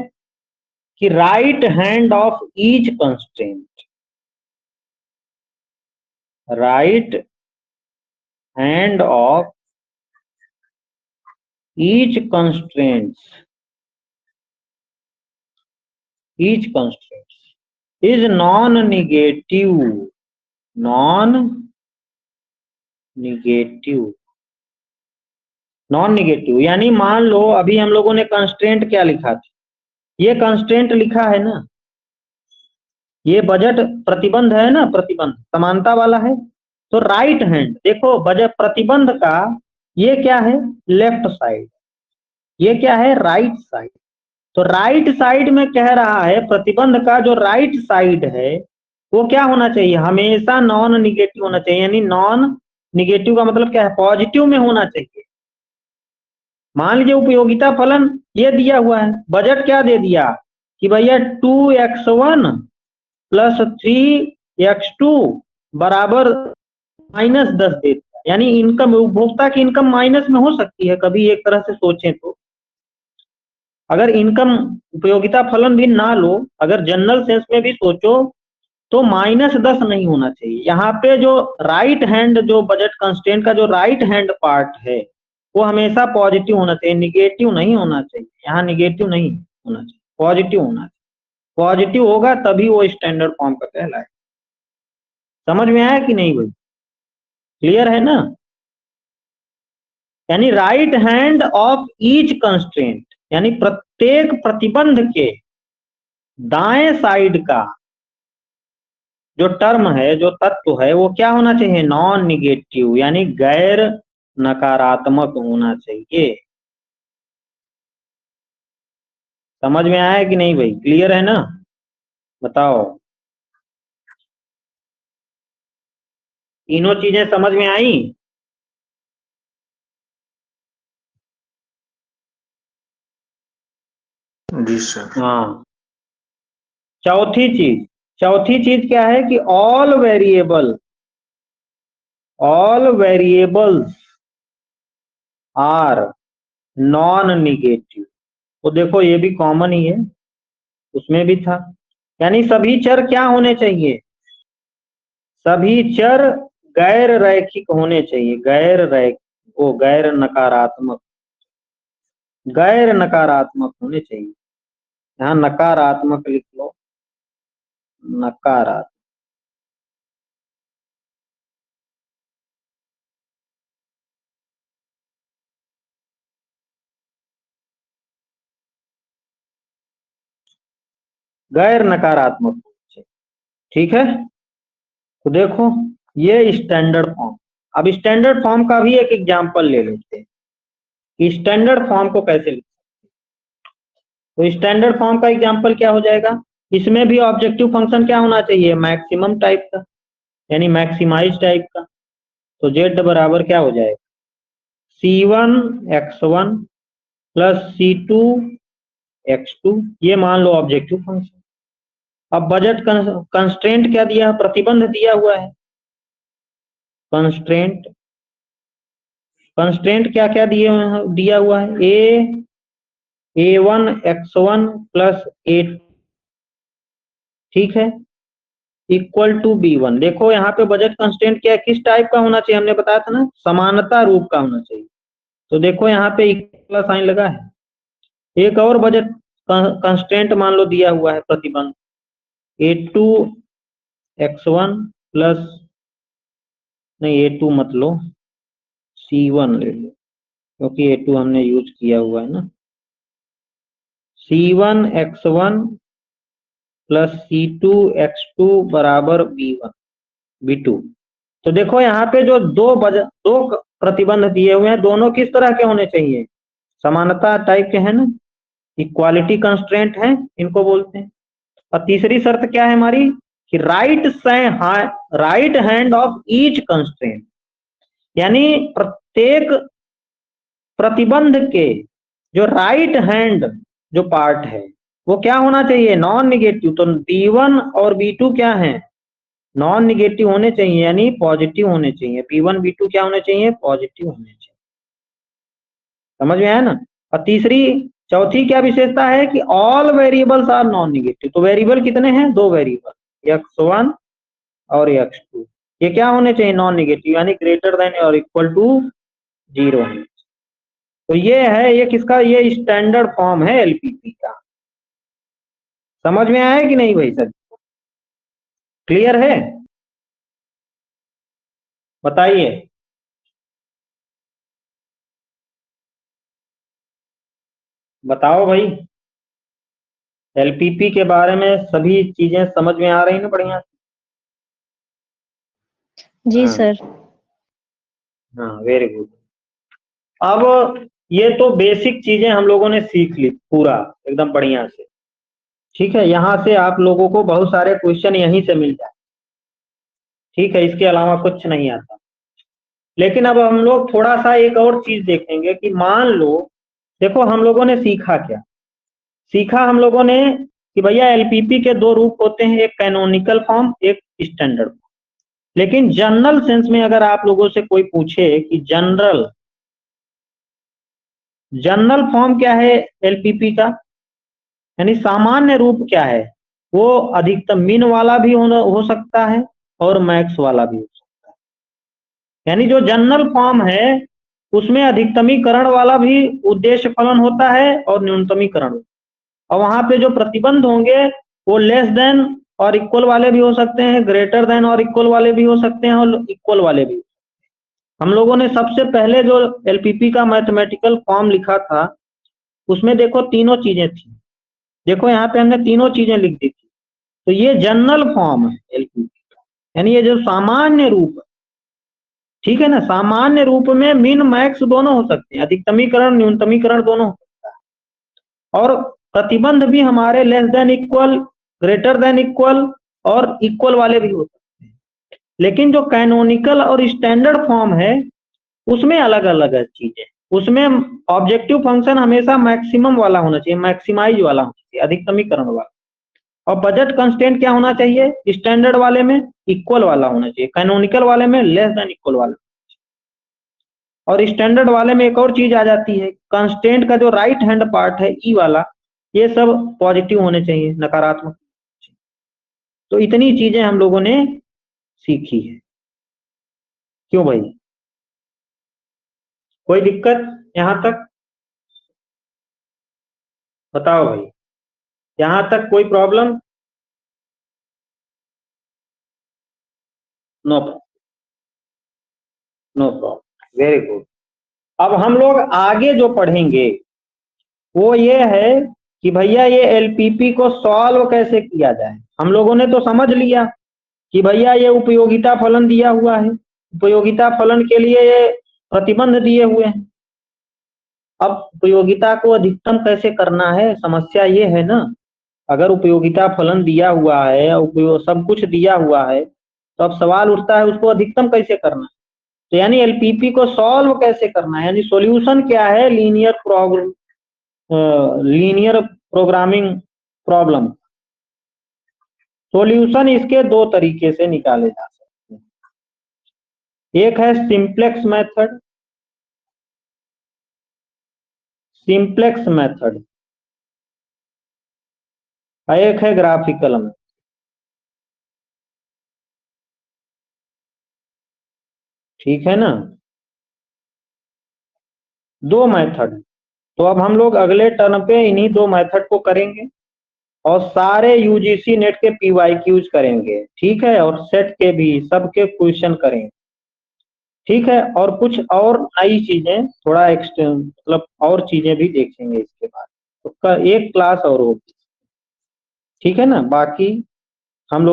कि right hand of each constraint, right hand of each constraints, each constraints is non negative, non negative, non negative. यानी मान लो अभी हम लोगों ने कंस्ट्रेंट क्या लिखा था? ये कंस्ट्रेंट लिखा है ना, ये बजट प्रतिबंध है ना, प्रतिबंध समानता वाला है। तो राइट हैंड, देखो बजट प्रतिबंध का ये क्या है? लेफ्ट साइड, ये क्या है? Right side. तो राइट साइड में कह रहा है प्रतिबंध का जो राइट साइड है वो क्या होना चाहिए? हमेशा नॉन निगेटिव होना चाहिए। यानी नॉन निगेटिव का मतलब क्या है? पॉजिटिव में होना चाहिए। मान लीजिए उपयोगिता फलन ये दिया हुआ है, बजट क्या दे दिया कि भैया 2x1 प्लस 3x2 बराबर -10 दे दिया। यानी इनकम, उपभोक्ता की इनकम माइनस में हो सकती है कभी, एक तरह से सोचें तो। अगर इनकम उपयोगिता फलन भी ना लो, अगर जनरल सेंस में भी सोचो तो -10 नहीं होना चाहिए। यहाँ पे जो राइट हैंड, जो बजट कंस्ट्रेंट का जो राइट हैंड पार्ट है वो हमेशा पॉजिटिव होना चाहिए, निगेटिव नहीं होना चाहिए। यहाँ निगेटिव नहीं होना चाहिए, पॉजिटिव होना चाहिए। पॉजिटिव होगा तभी वो स्टैंडर्ड फॉर्म का कहलाएगा। समझ में आया कि नहीं भाई? क्लियर है ना? यानी right hand of each constraint, यानी प्रत्येक प्रतिबंध के दाएं साइड का जो टर्म है, जो तत्व है, वो क्या होना चाहिए? नॉन निगेटिव, यानी गैर नकारात्मक होना चाहिए। समझ में आया कि नहीं भाई? क्लियर है ना? बताओ, तीनों चीजें समझ में आई? जी सर। हाँ। चौथी चीज क्या है कि all variables are non negative. तो देखो ये भी कॉमन ही है, उसमें भी था। यानी सभी चर क्या होने चाहिए? सभी चर गैर रैखिक होने चाहिए। गैर नकारात्मक होने चाहिए। यहाँ नकारात्मक लिख लो, नकारात्मक। गैर नकारात्मक होने चाहिए। ठीक है, तो देखो ये स्टैंडर्ड फॉर्म। अब स्टैंडर्ड फॉर्म का भी एक एग्जांपल ले लेते हैं कि स्टैंडर्ड फॉर्म को कैसे लिखते हैं। तो स्टैंडर्ड फॉर्म का एग्जांपल क्या हो जाएगा? इसमें भी ऑब्जेक्टिव फंक्शन क्या होना चाहिए? मैक्सिमम टाइप का, यानी मैक्सिमाइज टाइप का। तो z बराबर क्या हो जाएगा? c1x1 प्लस c2x2, ये मान लो ऑब्जेक्टिव फंक्शन। अब बजट कंस्ट्रेंट क्या दिया? प्रतिबंध दिया हुआ है। कंस्ट्रेंट क्या क्या दिया हुआ है? a1x1 प्लस a, ठीक है, इक्वल टू b1। देखो यहाँ पे बजट कंस्ट्रेंट क्या है, किस टाइप का होना चाहिए? हमने बताया था ना, समानता रूप का होना चाहिए। तो देखो यहाँ पे इक्वल साइन लगा है। एक और बजट कंस्ट्रेंट मान लो दिया हुआ है, प्रतिबंध a2x1 प्लस, नहीं a2 मत लो, c1 ले लो, क्योंकि a2 हमने यूज किया हुआ है ना। c1x1 प्लस c2x2 बराबर b2। तो देखो यहाँ पे जो दो प्रतिबंध दिए हुए हैं, दोनों किस तरह के होने चाहिए? समानता टाइप के हैं ना, इक्वालिटी कंस्ट्रेंट है इनको बोलते हैं। और तीसरी शर्त क्या है हमारी? कि right hand of each constraint, यानी प्रत्येक प्रतिबंध के जो राइट हैंड जो पार्ट है वो क्या होना चाहिए? Non negative. तो b1 और b2 क्या है? नॉन निगेटिव होने चाहिए, यानी पॉजिटिव होने चाहिए। b1 b2 क्या होने चाहिए? पॉजिटिव होने चाहिए। समझ में आया ना? और चौथी क्या विशेषता है कि all variables are non negative. तो वेरिएबल कितने हैं? दो वेरिएबल, x1 और x2। ये क्या होने चाहिए? नॉन निगेटिव, यानी ग्रेटर देन और इक्वल टू 0 है। तो ये है, ये किसका? ये स्टैंडर्ड फॉर्म है एलपीपी का। समझ में आया कि नहीं भाई? सब क्लियर है? बताइए। बताओ भाई, एलपीपी के बारे में सभी चीजें समझ में आ रही ना बढ़िया? जी हाँ सर। हाँ, वेरी गुड। अब ये तो बेसिक चीजें हम लोगों ने सीख ली पूरा एकदम बढ़िया से। ठीक है, यहाँ से आप लोगों को बहुत सारे क्वेश्चन यहीं से मिल जाए। ठीक है, इसके अलावा कुछ नहीं आता। लेकिन अब हम लोग थोड़ा सा एक और चीज देखेंगे कि मान लो, देखो हम लोगों ने सीखा क्या? सीखा हम लोगों ने कि भैया एलपीपी के दो रूप होते हैं, एक कैनोनिकल फॉर्म, एक स्टैंडर्ड फॉर्म। लेकिन जनरल सेंस में अगर आप लोगों से कोई पूछे कि जनरल फॉर्म क्या है एलपीपी का, यानी सामान्य रूप क्या है, वो अधिकतम मिन वाला भी हो सकता है और मैक्स वाला भी हो सकता है। यानी जो जनरल फॉर्म है उसमें अधिकतमीकरण वाला भी उद्देश्य फलन होता है और न्यूनतमीकरण। और वहां पे जो प्रतिबंध होंगे वो लेस देन और इक्वल वाले भी हो सकते हैं, ग्रेटर देन और इक्वल वाले भी हो सकते हैं, और इक्वल वाले भी। हम लोगों ने सबसे पहले जो एलपीपी का मैथमेटिकल फॉर्म लिखा था उसमें देखो तीनों चीजें थी। देखो यहाँ पे हमने तीनों चीजें लिख दी थी। तो ये जनरल फॉर्म है एलपीपी का, यानी ये जो सामान्य रूप है। ठीक है ना। सामान्य रूप में मिन मैक्स दोनों हो सकते हैं, अधिकतमीकरण न्यूनतमीकरण दोनों हो सकता है। और प्रतिबंध भी हमारे less than equal, greater than equal और इक्वल वाले भी हो सकते हैं। लेकिन जो कैनोनिकल और स्टैंडर्ड फॉर्म है उसमें अलग अलग है चीजें। उसमें ऑब्जेक्टिव फंक्शन हमेशा मैक्सिमम वाला होना चाहिए, मैक्सिमाइज वाला होना चाहिए, अधिकतमीकरण वाला। और बजट कंस्टेंट क्या होना चाहिए? स्टैंडर्ड वाले में इक्वल वाला होना चाहिए, कैनोनिकल वाले में लेस देन इक्वल वाला। और स्टैंडर्ड वाले में एक और चीज आ जाती है, कंस्टेंट का जो राइट हैंड पार्ट है ई वाला, ये सब पॉजिटिव होने चाहिए, नकारात्मक। तो इतनी चीजें हम लोगों ने सीखी है। क्यों भाई, कोई दिक्कत यहां तक? बताओ भाई, यहां तक कोई problem? No problem, no problem, very good. अब हम लोग आगे जो पढ़ेंगे वो ये है कि भैया ये एलपीपी को सॉल्व कैसे किया जाए। हम लोगों ने तो समझ लिया कि भैया ये उपयोगिता फलन दिया हुआ है, उपयोगिता फलन के लिए ये प्रतिबंध दिए हुए हैं। अब उपयोगिता को अधिकतम कैसे करना है, समस्या ये है ना। अगर उपयोगिता फलन दिया हुआ है, सब कुछ दिया हुआ है, तो अब सवाल उठता है उसको अधिकतम कैसे करना है। तो यानी एलपीपी को सॉल्व कैसे करना है, यानी सॉल्यूशन क्या है लीनियर प्रोग्रामिंग प्रॉब्लम। सॉल्यूशन इसके दो तरीके से निकाले जा सकते हैं। एक है सिंप्लेक्स मेथड, सिंप्लेक्स मेथड, और एक है ग्राफिकल मेथड। ठीक है ना, दो मेथड। तो अब हम लोग अगले टर्म पे इन्हीं दो मेथड को करेंगे और सारे यूजीसी नेट के पीवाईक्यूज करेंगे। ठीक है, और सेट के भी सबके क्वेश्चन करेंगे। ठीक है, और कुछ और नई चीजें, थोड़ा मतलब और चीजें भी देखेंगे इसके बाद। उसका एक क्लास और होगी। ठीक है ना, बाकी